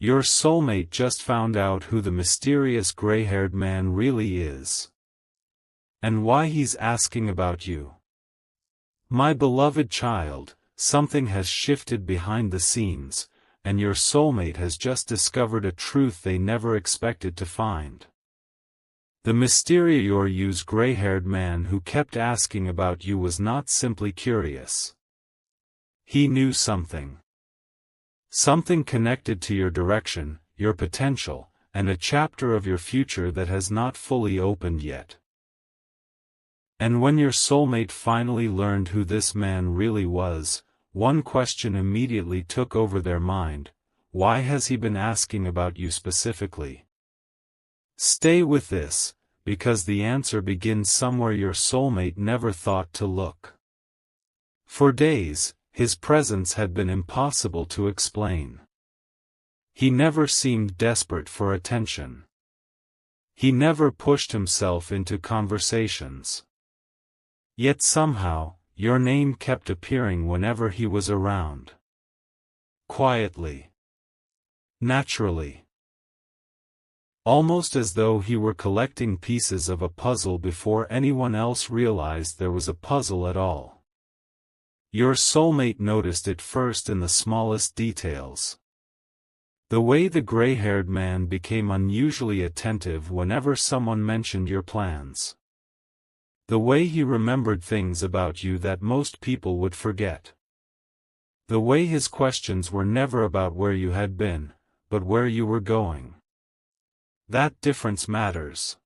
Your soulmate just found out who the mysterious gray-haired man really is. And why he's asking about you. My beloved child, something has shifted behind the scenes, and your soulmate has just discovered a truth they never expected to find. The mysterious gray-haired man who kept asking about you was not simply curious. He knew something. Something connected to your direction, your potential, and a chapter of your future that has not fully opened yet. And when your soulmate finally learned who this man really was, one question immediately took over their mind: why has he been asking about you specifically? Stay with this, because the answer begins somewhere your soulmate never thought to look. For days, his presence had been impossible to explain. He never seemed desperate for attention. He never pushed himself into conversations. Yet somehow, your name kept appearing whenever he was around. Quietly. Naturally. Almost as though he were collecting pieces of a puzzle before anyone else realized there was a puzzle at all. Your soulmate noticed it first in the smallest details. The way the gray-haired man became unusually attentive whenever someone mentioned your plans. The way he remembered things about you that most people would forget. The way his questions were never about where you had been, but where you were going. That difference matters.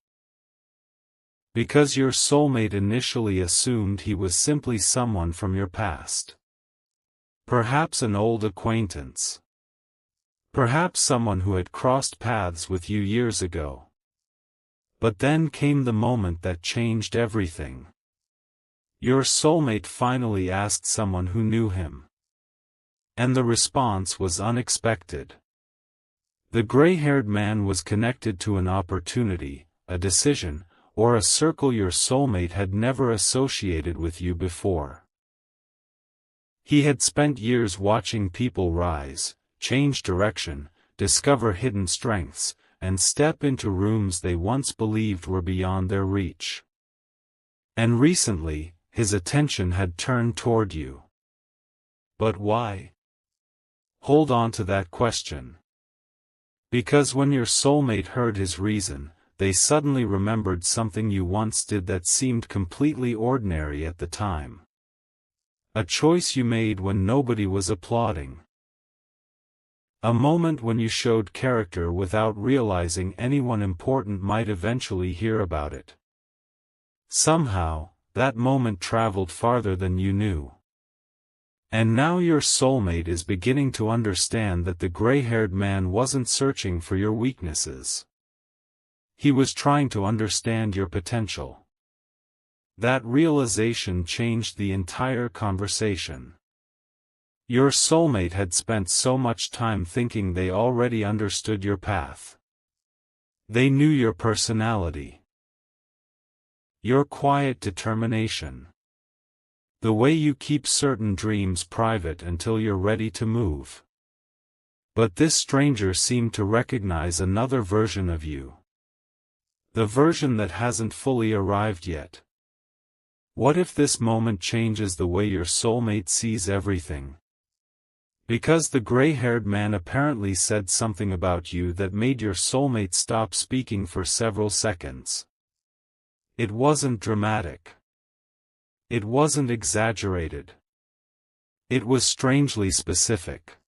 Because your soulmate initially assumed he was simply someone from your past. Perhaps an old acquaintance. Perhaps someone who had crossed paths with you years ago. But then came the moment that changed everything. Your soulmate finally asked someone who knew him. And the response was unexpected. The gray-haired man was connected to an opportunity, a decision, or a circle your soulmate had never associated with you before. He had spent years watching people rise, change direction, discover hidden strengths, and step into rooms they once believed were beyond their reach. And recently, his attention had turned toward you. But why? Hold on to that question. Because when your soulmate heard his reason, they suddenly remembered something you once did that seemed completely ordinary at the time. A choice you made when nobody was applauding. A moment when you showed character without realizing anyone important might eventually hear about it. Somehow, that moment traveled farther than you knew. And now your soulmate is beginning to understand that the gray-haired man wasn't searching for your weaknesses. He was trying to understand your potential. That realization changed the entire conversation. Your soulmate had spent so much time thinking they already understood your path. They knew your personality. Your quiet determination. The way you keep certain dreams private until you're ready to move. But this stranger seemed to recognize another version of you. The version that hasn't fully arrived yet. What if this moment changes the way your soulmate sees everything? Because the gray-haired man apparently said something about you that made your soulmate stop speaking for several seconds. It wasn't dramatic. It wasn't exaggerated. It was strangely specific.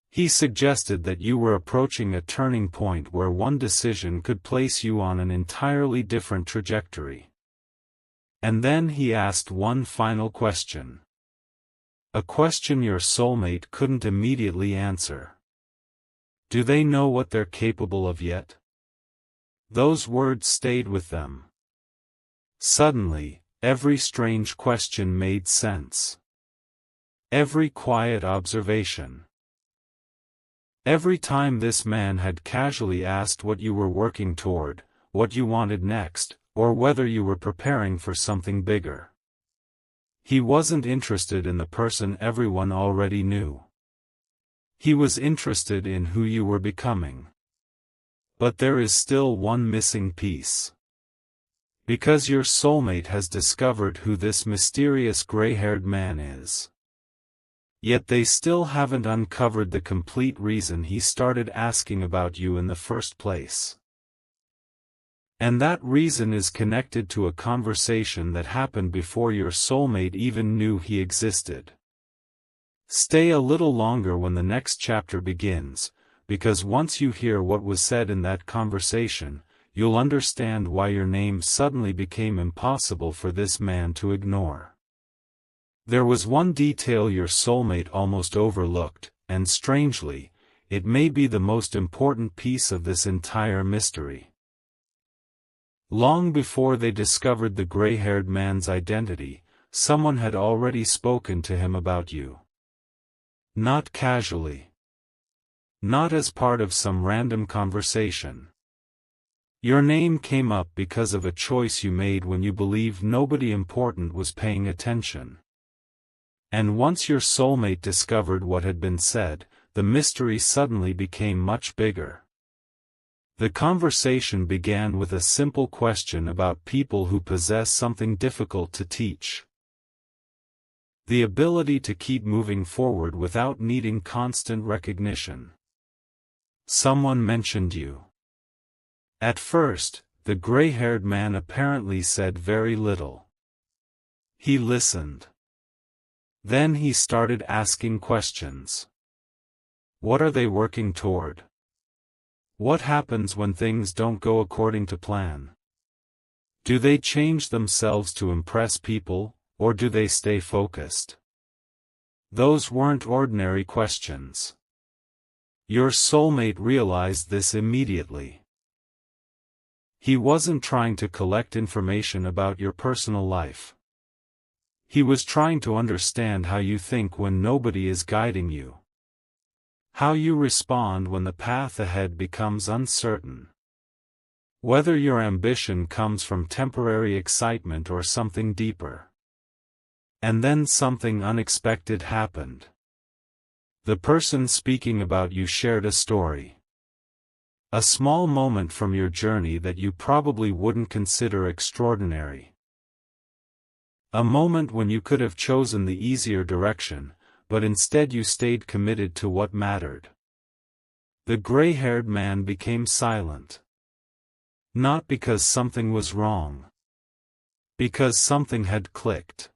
He suggested that you were approaching a turning point where one decision could place you on an entirely different trajectory. And then he asked one final question. A question your soulmate couldn't immediately answer. Do they know what they're capable of yet? Those words stayed with them. Suddenly, every strange question made sense. Every quiet observation. Every time this man had casually asked what you were working toward, what you wanted next, or whether you were preparing for something bigger. He wasn't interested in the person everyone already knew. He was interested in who you were becoming. But there is still one missing piece. Because your soulmate has discovered who this mysterious gray-haired man is. Yet they still haven't uncovered the complete reason he started asking about you in the first place. And that reason is connected to a conversation that happened before your soulmate even knew he existed. Stay a little longer when the next chapter begins, because once you hear what was said in that conversation, you'll understand why your name suddenly became impossible for this man to ignore. There was one detail your soulmate almost overlooked, and strangely, it may be the most important piece of this entire mystery. Long before they discovered the gray-haired man's identity, someone had already spoken to him about you. Not casually. Not as part of some random conversation. Your name came up because of a choice you made when you believed nobody important was paying attention. And once your soulmate discovered what had been said, the mystery suddenly became much bigger. The conversation began with a simple question about people who possess something difficult to teach. The ability to keep moving forward without needing constant recognition. Someone mentioned you. At first, the gray-haired man apparently said very little. He listened. Then he started asking questions. What are they working toward? What happens when things don't go according to plan? Do they change themselves to impress people, or do they stay focused? Those weren't ordinary questions. Your soulmate realized this immediately. He wasn't trying to collect information about your personal life. He was trying to understand how you think when nobody is guiding you. How you respond when the path ahead becomes uncertain. Whether your ambition comes from temporary excitement or something deeper. And then something unexpected happened. The person speaking about you shared a story. A small moment from your journey that you probably wouldn't consider extraordinary. A moment when you could have chosen the easier direction, but instead you stayed committed to what mattered. The gray-haired man became silent. Not because something was wrong. Because something had clicked.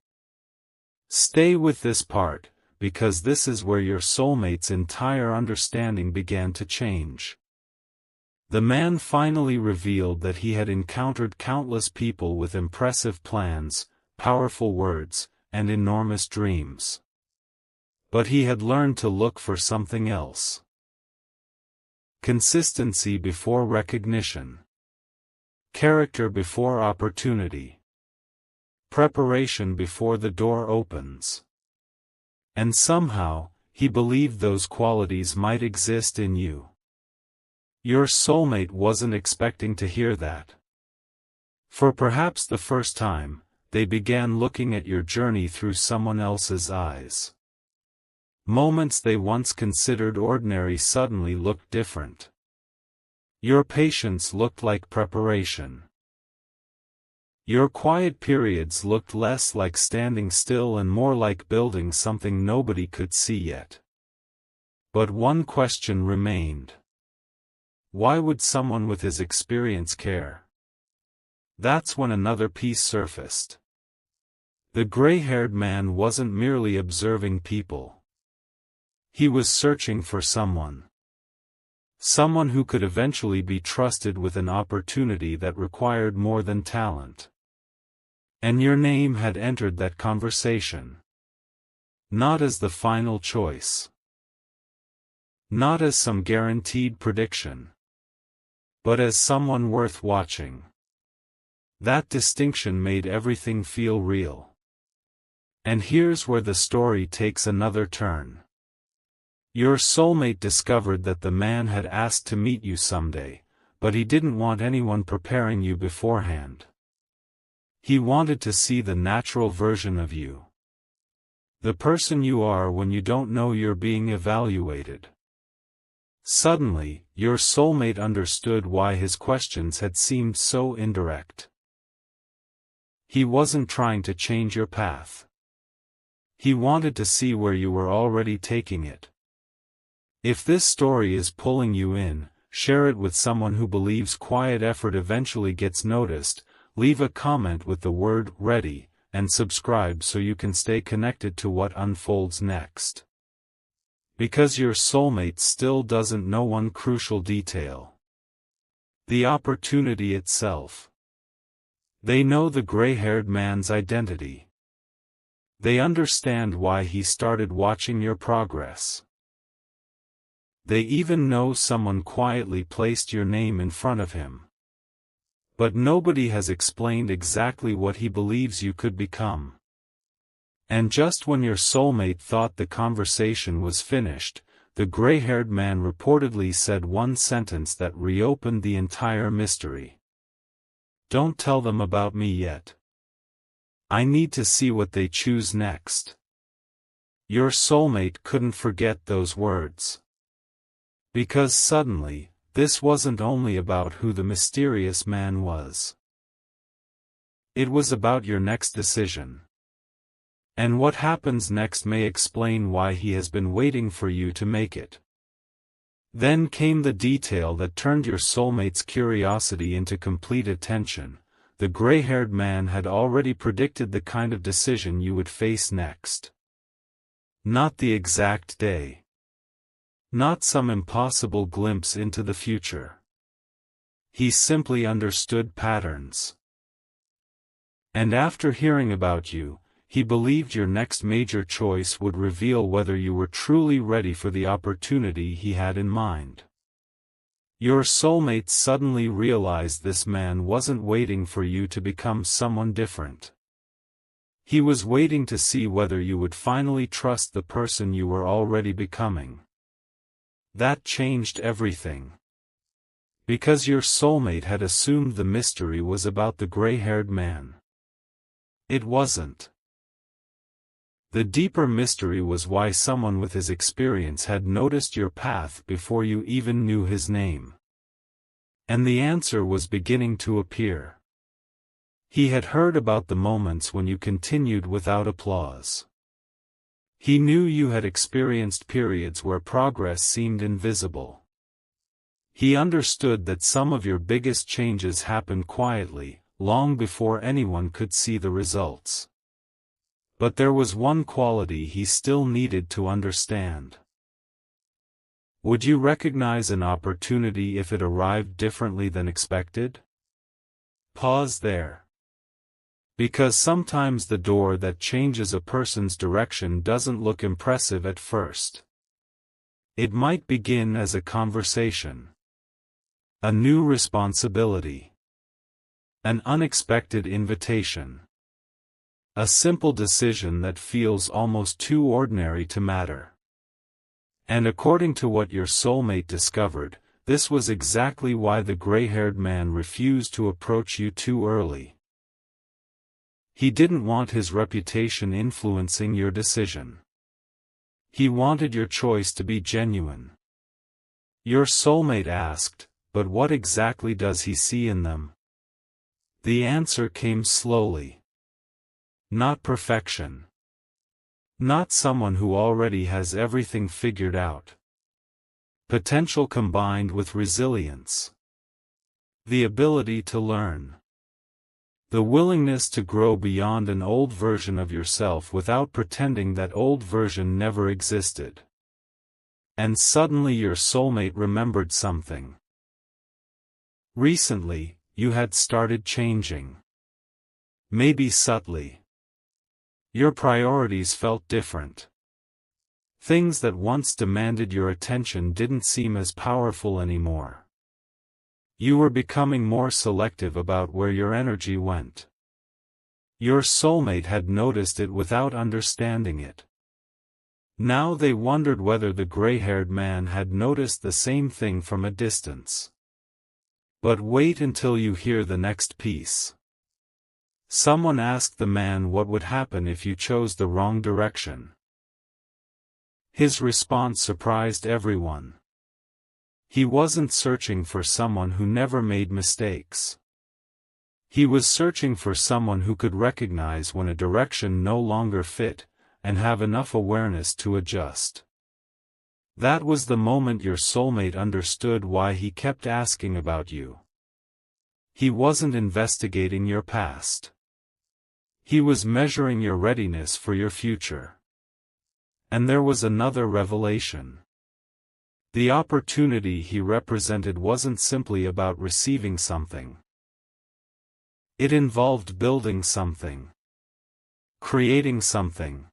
Stay with this part, because this is where your soulmate's entire understanding began to change. The man finally revealed that he had encountered countless people with impressive plans, powerful words, and enormous dreams. But he had learned to look for something else. Consistency before recognition. Character before opportunity. Preparation before the door opens. And somehow, he believed those qualities might exist in you. Your soulmate wasn't expecting to hear that. For perhaps the first time, they began looking at your journey through someone else's eyes. Moments they once considered ordinary suddenly looked different. Your patience looked like preparation. Your quiet periods looked less like standing still and more like building something nobody could see yet. But one question remained. Why would someone with his experience care? That's when another piece surfaced. The gray-haired man wasn't merely observing people. He was searching for someone. Someone who could eventually be trusted with an opportunity that required more than talent. And your name had entered that conversation. Not as the final choice. Not as some guaranteed prediction. But as someone worth watching. That distinction made everything feel real. And here's where the story takes another turn. Your soulmate discovered that the man had asked to meet you someday, but he didn't want anyone preparing you beforehand. He wanted to see the natural version of you. The person you are when you don't know you're being evaluated. Suddenly, your soulmate understood why his questions had seemed so indirect. He wasn't trying to change your path. He wanted to see where you were already taking it. If this story is pulling you in, share it with someone who believes quiet effort eventually gets noticed. Leave a comment with the word "ready," and subscribe so you can stay connected to what unfolds next. Because your soulmate still doesn't know one crucial detail. The opportunity itself. They know the gray-haired man's identity. They understand why he started watching your progress. They even know someone quietly placed your name in front of him. But nobody has explained exactly what he believes you could become. And just when your soulmate thought the conversation was finished, the gray-haired man reportedly said one sentence that reopened the entire mystery. "Don't tell them about me yet. I need to see what they choose next." Your soulmate couldn't forget those words. Because suddenly, this wasn't only about who the mysterious man was. It was about your next decision. And what happens next may explain why he has been waiting for you to make it. Then came the detail that turned your soulmate's curiosity into complete attention. The gray-haired man had already predicted the kind of decision you would face next. Not the exact day. Not some impossible glimpse into the future. He simply understood patterns. And after hearing about you, he believed your next major choice would reveal whether you were truly ready for the opportunity he had in mind. Your soulmate suddenly realized this man wasn't waiting for you to become someone different. He was waiting to see whether you would finally trust the person you were already becoming. That changed everything. Because your soulmate had assumed the mystery was about the gray-haired man. It wasn't. The deeper mystery was why someone with his experience had noticed your path before you even knew his name. And the answer was beginning to appear. He had heard about the moments when you continued without applause. He knew you had experienced periods where progress seemed invisible. He understood that some of your biggest changes happened quietly, long before anyone could see the results. But there was one quality he still needed to understand. Would you recognize an opportunity if it arrived differently than expected? Pause there. Because sometimes the door that changes a person's direction doesn't look impressive at first. It might begin as a conversation. A new responsibility. An unexpected invitation. A simple decision that feels almost too ordinary to matter. And according to what your soulmate discovered, this was exactly why the gray-haired man refused to approach you too early. He didn't want his reputation influencing your decision. He wanted your choice to be genuine. Your soulmate asked, "But what exactly does he see in them?" The answer came slowly. Not perfection. Not someone who already has everything figured out. Potential combined with resilience. The ability to learn. The willingness to grow beyond an old version of yourself without pretending that old version never existed. And suddenly your soulmate remembered something. Recently, you had started changing. Maybe subtly. Your priorities felt different. Things that once demanded your attention didn't seem as powerful anymore. You were becoming more selective about where your energy went. Your soulmate had noticed it without understanding it. Now they wondered whether the gray-haired man had noticed the same thing from a distance. But wait until you hear the next piece. Someone asked the man what would happen if you chose the wrong direction. His response surprised everyone. He wasn't searching for someone who never made mistakes. He was searching for someone who could recognize when a direction no longer fit, and have enough awareness to adjust. That was the moment your soulmate understood why he kept asking about you. He wasn't investigating your past. He was measuring your readiness for your future. And there was another revelation. The opportunity he represented wasn't simply about receiving something. It involved building something. Creating something.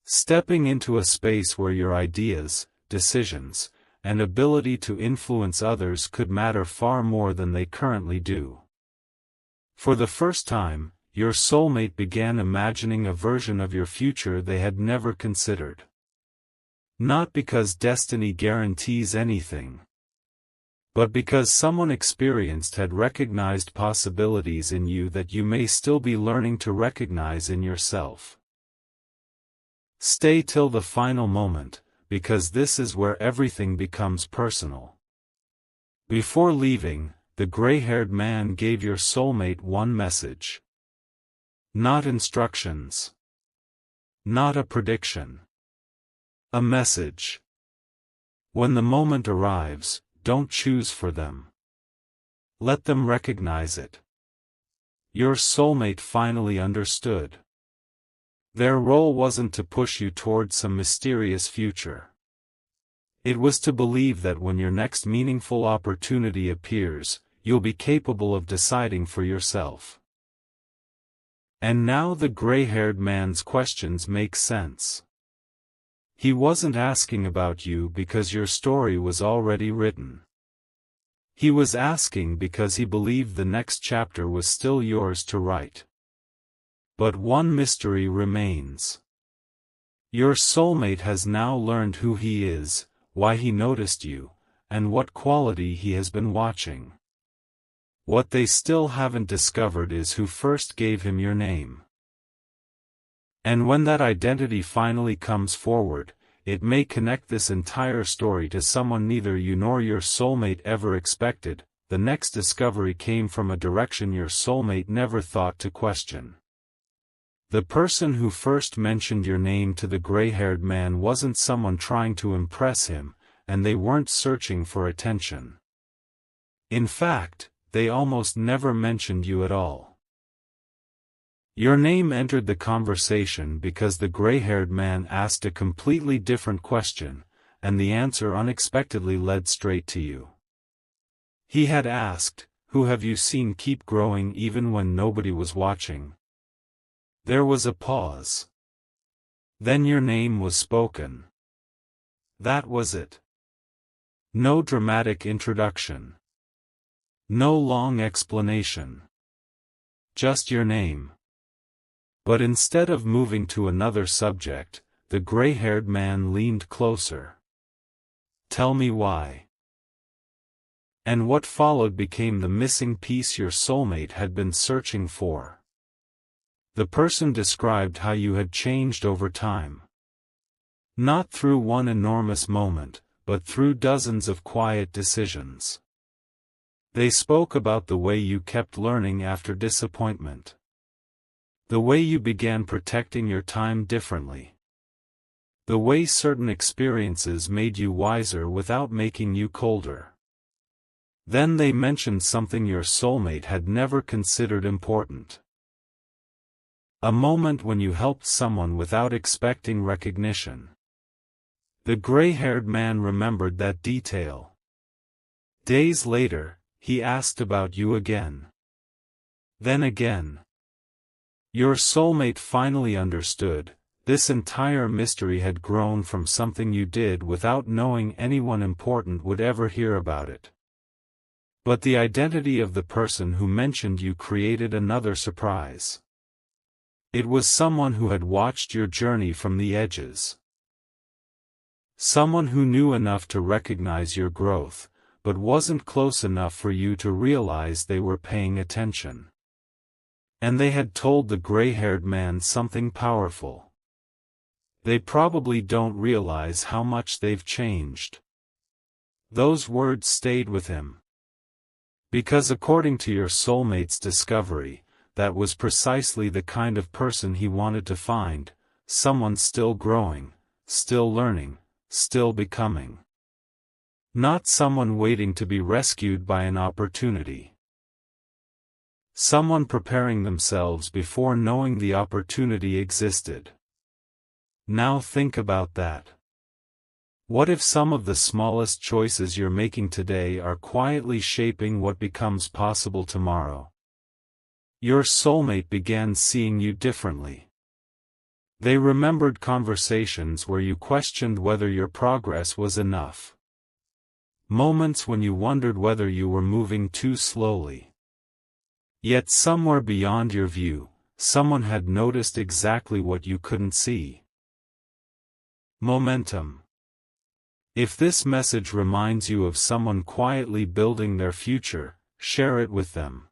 Stepping into a space where your ideas, decisions, and ability to influence others could matter far more than they currently do. For the first time, your soulmate began imagining a version of your future they had never considered. Not because destiny guarantees anything, but because someone experienced had recognized possibilities in you that you may still be learning to recognize in yourself. Stay till the final moment, because this is where everything becomes personal. Before leaving, the gray-haired man gave your soulmate one message. Not instructions. Not a prediction. A message. When the moment arrives, don't choose for them. Let them recognize it. Your soulmate finally understood. Their role wasn't to push you toward some mysterious future. It was to believe that when your next meaningful opportunity appears, you'll be capable of deciding for yourself. And now the gray-haired man's questions make sense. He wasn't asking about you because your story was already written. He was asking because he believed the next chapter was still yours to write. But one mystery remains. Your soulmate has now learned who he is, why he noticed you, and what quality he has been watching. What they still haven't discovered is who first gave him your name. And when that identity finally comes forward, it may connect this entire story to someone neither you nor your soulmate ever expected. The next discovery came from a direction your soulmate never thought to question. The person who first mentioned your name to the gray-haired man wasn't someone trying to impress him, and they weren't searching for attention. In fact, they almost never mentioned you at all. Your name entered the conversation because the gray-haired man asked a completely different question, and the answer unexpectedly led straight to you. He had asked, "Who have you seen keep growing even when nobody was watching?" There was a pause. Then your name was spoken. That was it. No dramatic introduction. No long explanation. Just your name. But instead of moving to another subject, the gray-haired man leaned closer. "Tell me why." And what followed became the missing piece your soulmate had been searching for. The person described how you had changed over time. Not through one enormous moment, but through dozens of quiet decisions. They spoke about the way you kept learning after disappointment. The way you began protecting your time differently. The way certain experiences made you wiser without making you colder. Then they mentioned something your soulmate had never considered important. A moment when you helped someone without expecting recognition. The gray-haired man remembered that detail. Days later, he asked about you again. Then again. Your soulmate finally understood. This entire mystery had grown from something you did without knowing anyone important would ever hear about it. But the identity of the person who mentioned you created another surprise. It was someone who had watched your journey from the edges. Someone who knew enough to recognize your growth, but wasn't close enough for you to realize they were paying attention. And they had told the gray-haired man something powerful. They probably don't realize how much they've changed. Those words stayed with him. Because according to your soulmate's discovery, that was precisely the kind of person he wanted to find, someone still growing, still learning, still becoming. Not someone waiting to be rescued by an opportunity. Someone preparing themselves before knowing the opportunity existed. Now think about that. What if some of the smallest choices you're making today are quietly shaping what becomes possible tomorrow? Your soulmate began seeing you differently. They remembered conversations where you questioned whether your progress was enough. Moments when you wondered whether you were moving too slowly. Yet somewhere beyond your view, someone had noticed exactly what you couldn't see. Momentum. If this message reminds you of someone quietly building their future, share it with them.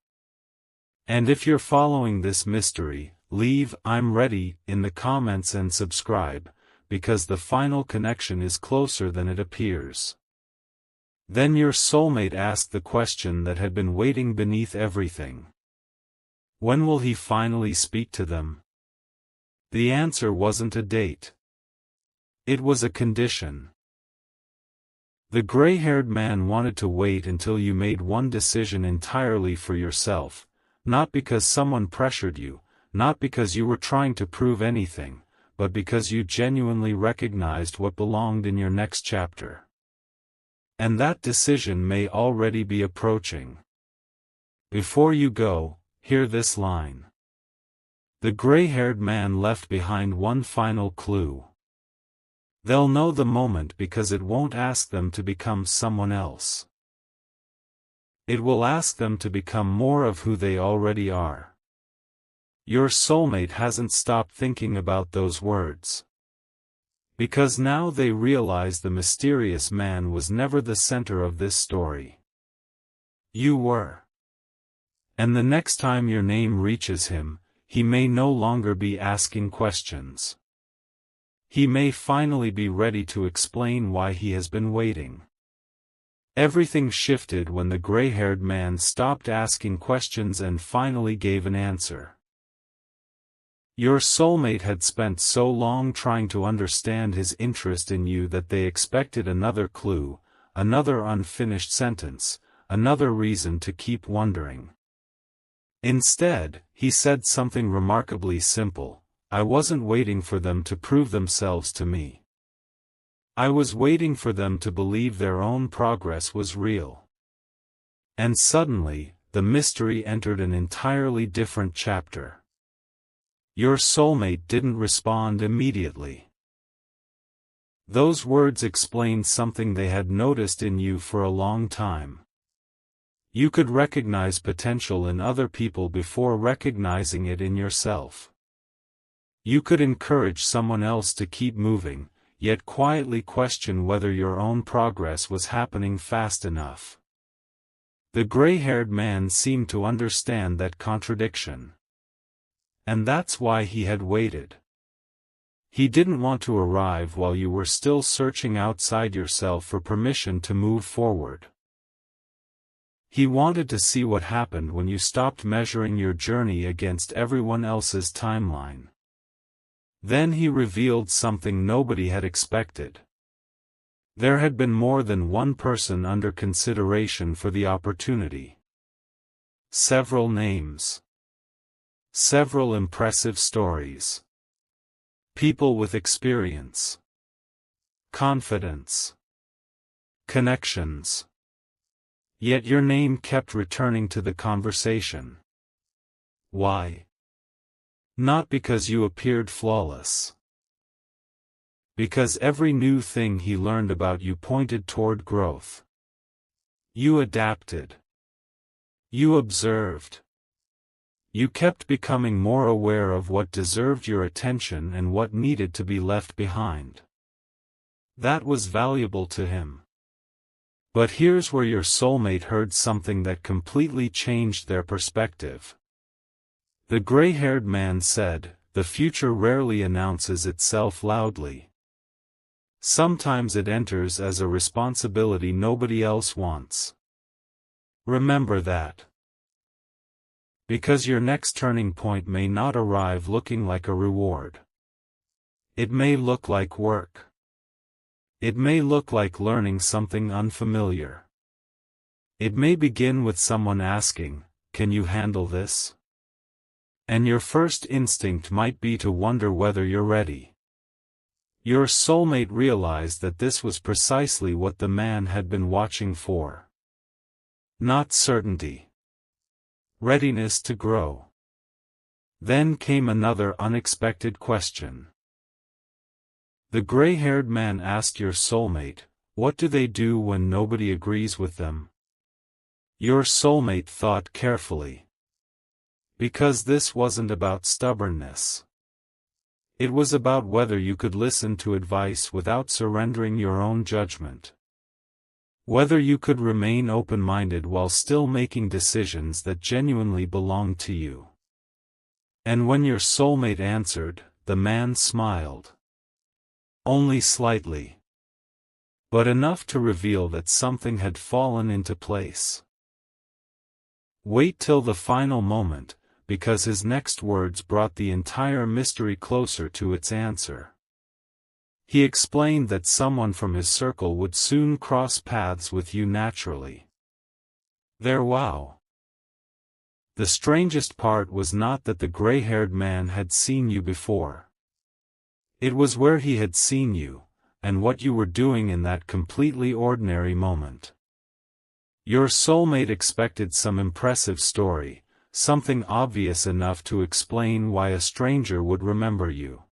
And if you're following this mystery, leave "I'm ready" in the comments and subscribe, because the final connection is closer than it appears. Then your soulmate asked the question that had been waiting beneath everything. When will he finally speak to them? The answer wasn't a date. It was a condition. The gray-haired man wanted to wait until you made one decision entirely for yourself, not because someone pressured you, not because you were trying to prove anything, but because you genuinely recognized what belonged in your next chapter. And that decision may already be approaching. Before you go, hear this line. The gray-haired man left behind one final clue. They'll know the moment because it won't ask them to become someone else. It will ask them to become more of who they already are. Your soulmate hasn't stopped thinking about those words. Because now they realize the mysterious man was never the center of this story. You were. And the next time your name reaches him, he may no longer be asking questions. He may finally be ready to explain why he has been waiting. Everything shifted when the gray-haired man stopped asking questions and finally gave an answer. Your soulmate had spent so long trying to understand his interest in you that they expected another clue, another unfinished sentence, another reason to keep wondering. Instead, he said something remarkably simple. I wasn't waiting for them to prove themselves to me. I was waiting for them to believe their own progress was real. And suddenly, the mystery entered an entirely different chapter. Your soulmate didn't respond immediately. Those words explained something they had noticed in you for a long time. You could recognize potential in other people before recognizing it in yourself. You could encourage someone else to keep moving, yet quietly question whether your own progress was happening fast enough. The gray-haired man seemed to understand that contradiction. And that's why he had waited. He didn't want to arrive while you were still searching outside yourself for permission to move forward. He wanted to see what happened when you stopped measuring your journey against everyone else's timeline. Then he revealed something nobody had expected. There had been more than one person under consideration for the opportunity. Several names. Several impressive stories. People with experience. Confidence. Connections. Yet your name kept returning to the conversation. Why? Not because you appeared flawless. Because every new thing he learned about you pointed toward growth. You adapted. You observed. You kept becoming more aware of what deserved your attention and what needed to be left behind. That was valuable to him. But here's where your soulmate heard something that completely changed their perspective. The gray-haired man said, "The future rarely announces itself loudly. Sometimes it enters as a responsibility nobody else wants. Remember that. Because your next turning point may not arrive looking like a reward. It may look like work. It may look like learning something unfamiliar. It may begin with someone asking, "Can you handle this?" And your first instinct might be to wonder whether you're ready. Your soulmate realized that this was precisely what the man had been watching for. Not certainty. Readiness to grow. Then came another unexpected question. The gray-haired man asked your soulmate, "What do they do when nobody agrees with them?" Your soulmate thought carefully. Because this wasn't about stubbornness. It was about whether you could listen to advice without surrendering your own judgment. Whether you could remain open-minded while still making decisions that genuinely belonged to you. And when your soulmate answered, the man smiled. Only slightly. But enough to reveal that something had fallen into place. Wait till the final moment, because his next words brought the entire mystery closer to its answer. He explained that someone from his circle would soon cross paths with you naturally. Wow. The strangest part was not that the gray-haired man had seen you before. It was where he had seen you, and what you were doing in that completely ordinary moment. Your soulmate expected some impressive story, something obvious enough to explain why a stranger would remember you.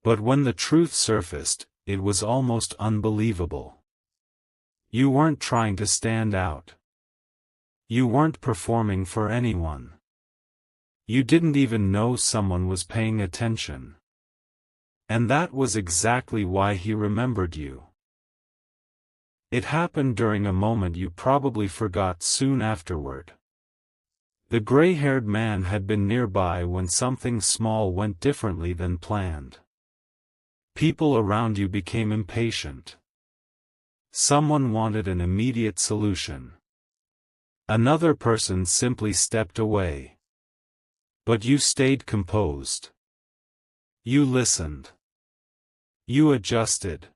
But when the truth surfaced, it was almost unbelievable. You weren't trying to stand out. You weren't performing for anyone. You didn't even know someone was paying attention. And that was exactly why he remembered you. It happened during a moment you probably forgot soon afterward. The gray-haired man had been nearby when something small went differently than planned. People around you became impatient. Someone wanted an immediate solution. Another person simply stepped away. But you stayed composed. You listened. You adjusted.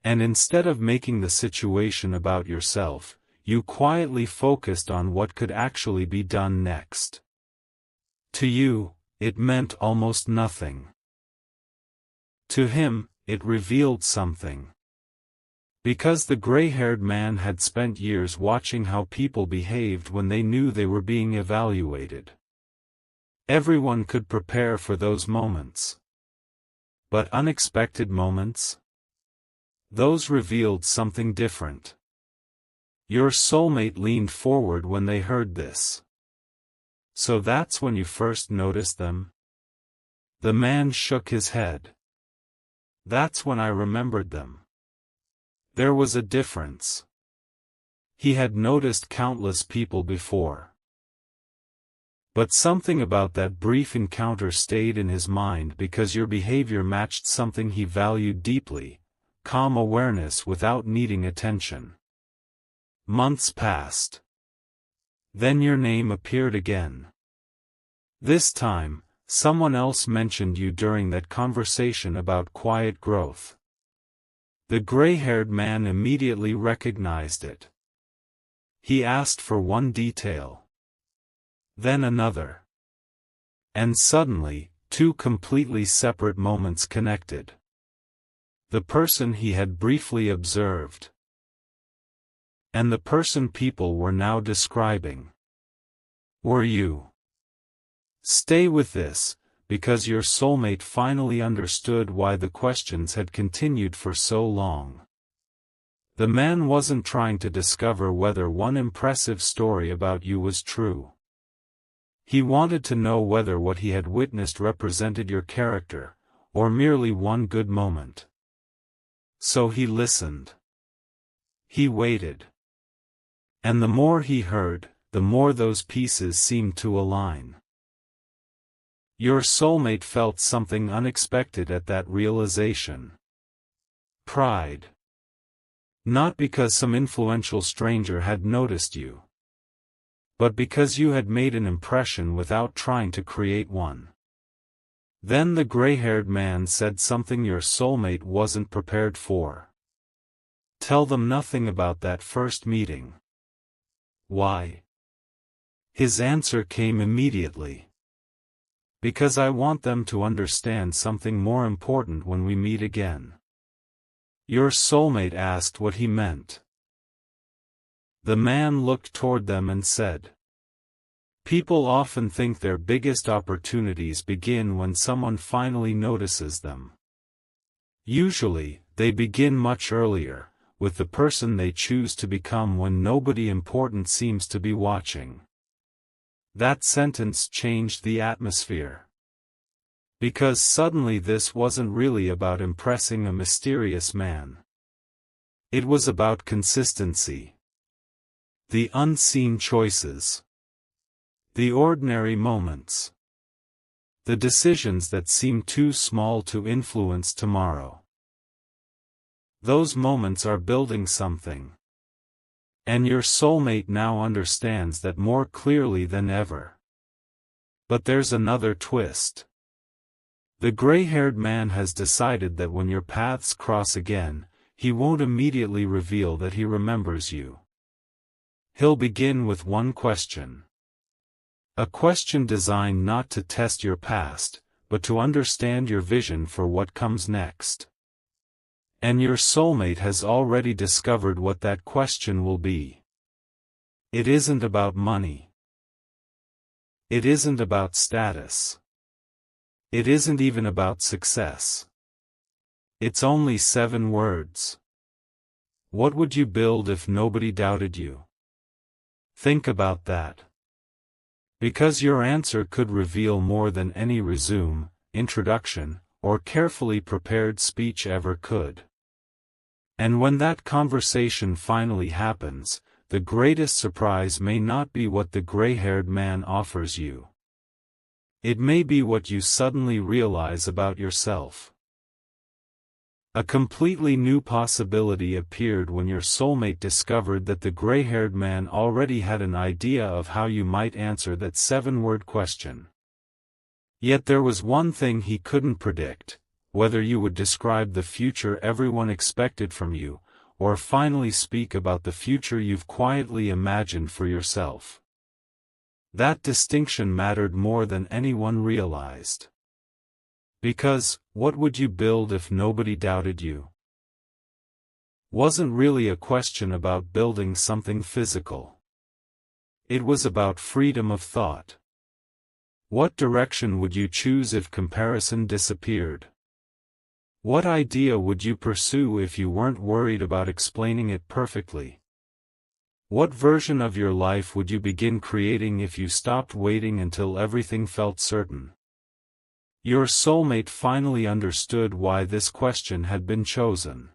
And instead of making the situation about yourself, you quietly focused on what could actually be done next. To you, it meant almost nothing. To him, it revealed something. Because the gray-haired man had spent years watching how people behaved when they knew they were being evaluated. Everyone could prepare for those moments. But unexpected moments? Those revealed something different. Your soulmate leaned forward when they heard this. So that's when you first noticed them? The man shook his head. That's when I remembered them. There was a difference. He had noticed countless people before. But something about that brief encounter stayed in his mind because your behavior matched something he valued deeply, calm awareness without needing attention. Months passed. Then your name appeared again. This time, someone else mentioned you during that conversation about quiet growth. The gray-haired man immediately recognized it. He asked for one detail. Then another. And suddenly, two completely separate moments connected. The person he had briefly observed. And the person people were now describing. Were you. Stay with this, because your soulmate finally understood why the questions had continued for so long. The man wasn't trying to discover whether one impressive story about you was true. He wanted to know whether what he had witnessed represented your character, or merely one good moment. So he listened. He waited. And the more he heard, the more those pieces seemed to align. Your soulmate felt something unexpected at that realization. pride. Not because some influential stranger had noticed you, but because you had made an impression without trying to create one. Then the gray-haired man said something your soulmate wasn't prepared for. Tell them nothing about that first meeting. Why? His answer came immediately. Because I want them to understand something more important when we meet again. Your soulmate asked what he meant. The man looked toward them and said, people often think their biggest opportunities begin when someone finally notices them. Usually, they begin much earlier, with the person they choose to become when nobody important seems to be watching. That sentence changed the atmosphere. Because suddenly this wasn't really about impressing a mysterious man. It was about consistency. The unseen choices. The ordinary moments. The decisions that seem too small to influence tomorrow. Those moments are building something. And your soulmate now understands that more clearly than ever. But there's another twist. The gray-haired man has decided that when your paths cross again, he won't immediately reveal that he remembers you. He'll begin with one question. A question designed not to test your past, but to understand your vision for what comes next. And your soulmate has already discovered what that question will be. It isn't about money. It isn't about status. It isn't even about success. It's only 7 words. What would you build if nobody doubted you? Think about that. Because your answer could reveal more than any resume, introduction, or carefully prepared speech ever could. And when that conversation finally happens, the greatest surprise may not be what the gray-haired man offers you. It may be what you suddenly realize about yourself. A completely new possibility appeared when your soulmate discovered that the gray-haired man already had an idea of how you might answer that 7-word question. Yet there was one thing he couldn't predict, whether you would describe the future everyone expected from you, or finally speak about the future you've quietly imagined for yourself. That distinction mattered more than anyone realized. Because, what would you build if nobody doubted you? Wasn't really a question about building something physical. It was about freedom of thought. What direction would you choose if comparison disappeared? What idea would you pursue if you weren't worried about explaining it perfectly? What version of your life would you begin creating if you stopped waiting until everything felt certain? Your soulmate finally understood why this question had been chosen.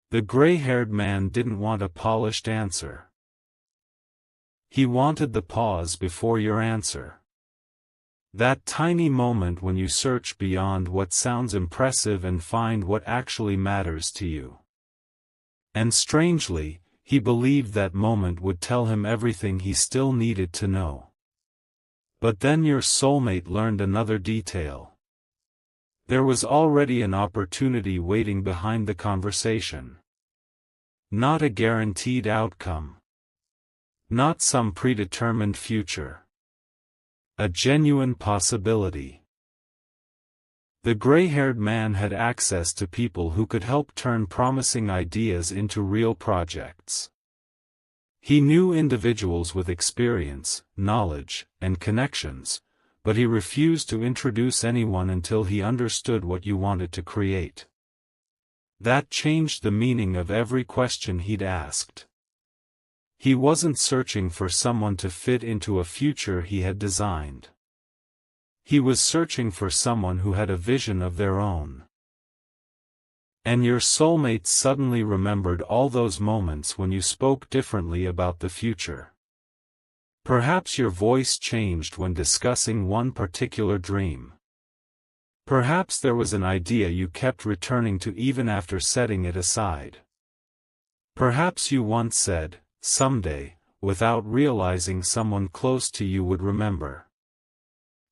The gray-haired man didn't want a polished answer. He wanted the pause before your answer. That tiny moment when you search beyond what sounds impressive and find what actually matters to you. And strangely, he believed that moment would tell him everything he still needed to know. But then your soulmate learned another detail. There was already an opportunity waiting behind the conversation. Not a guaranteed outcome. Not some predetermined future. A genuine possibility. The gray-haired man had access to people who could help turn promising ideas into real projects. He knew individuals with experience, knowledge, and connections, but he refused to introduce anyone until he understood what you wanted to create. That changed the meaning of every question he'd asked. He wasn't searching for someone to fit into a future he had designed. He was searching for someone who had a vision of their own. And your soulmate suddenly remembered all those moments when you spoke differently about the future. Perhaps your voice changed when discussing one particular dream. Perhaps there was an idea you kept returning to even after setting it aside. Perhaps you once said, "Someday," without realizing someone close to you would remember.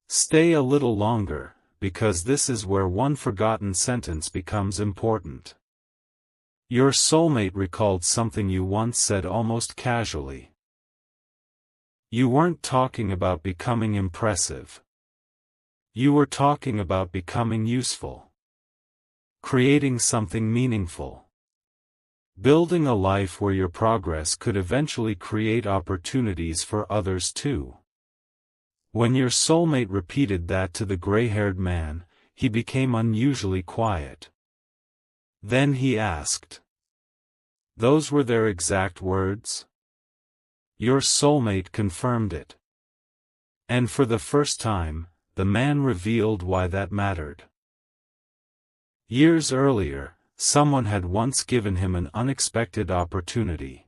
Stay a little longer, because this is where one forgotten sentence becomes important. Your soulmate recalled something you once said almost casually. You weren't talking about becoming impressive. You were talking about becoming useful. Creating something meaningful. Building a life where your progress could eventually create opportunities for others too. When your soulmate repeated that to the gray-haired man, he became unusually quiet. Then he asked. Those were their exact words? Your soulmate confirmed it. And for the first time, the man revealed why that mattered. Years earlier, someone had once given him an unexpected opportunity.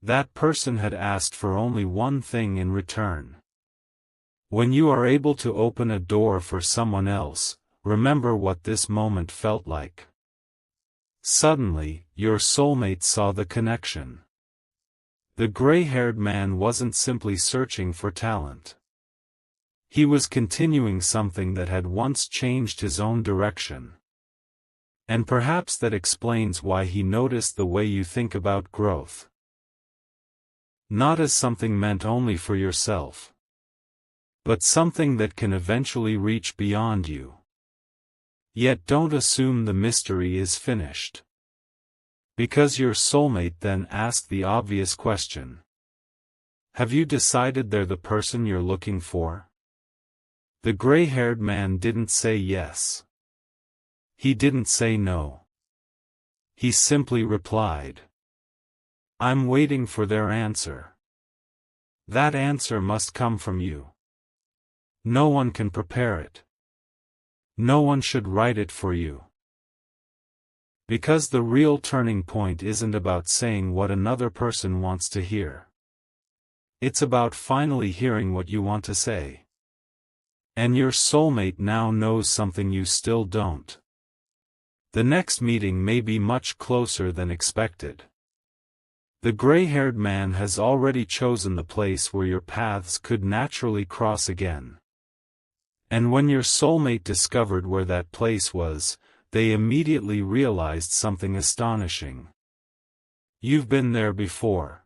That person had asked for only one thing in return. When you are able to open a door for someone else, remember what this moment felt like. Suddenly, your soulmate saw the connection. The gray-haired man wasn't simply searching for talent. He was continuing something that had once changed his own direction. And perhaps that explains why he noticed the way you think about growth. Not as something meant only for yourself, but something that can eventually reach beyond you. Yet don't assume the mystery is finished. Because your soulmate then asked the obvious question. Have you decided they're the person you're looking for? The gray-haired man didn't say yes. He didn't say no. He simply replied. I'm waiting for their answer. That answer must come from you. No one can prepare it. No one should write it for you. Because the real turning point isn't about saying what another person wants to hear. It's about finally hearing what you want to say. And your soulmate now knows something you still don't. The next meeting may be much closer than expected. The gray-haired man has already chosen the place where your paths could naturally cross again. And when your soulmate discovered where that place was, they immediately realized something astonishing. You've been there before.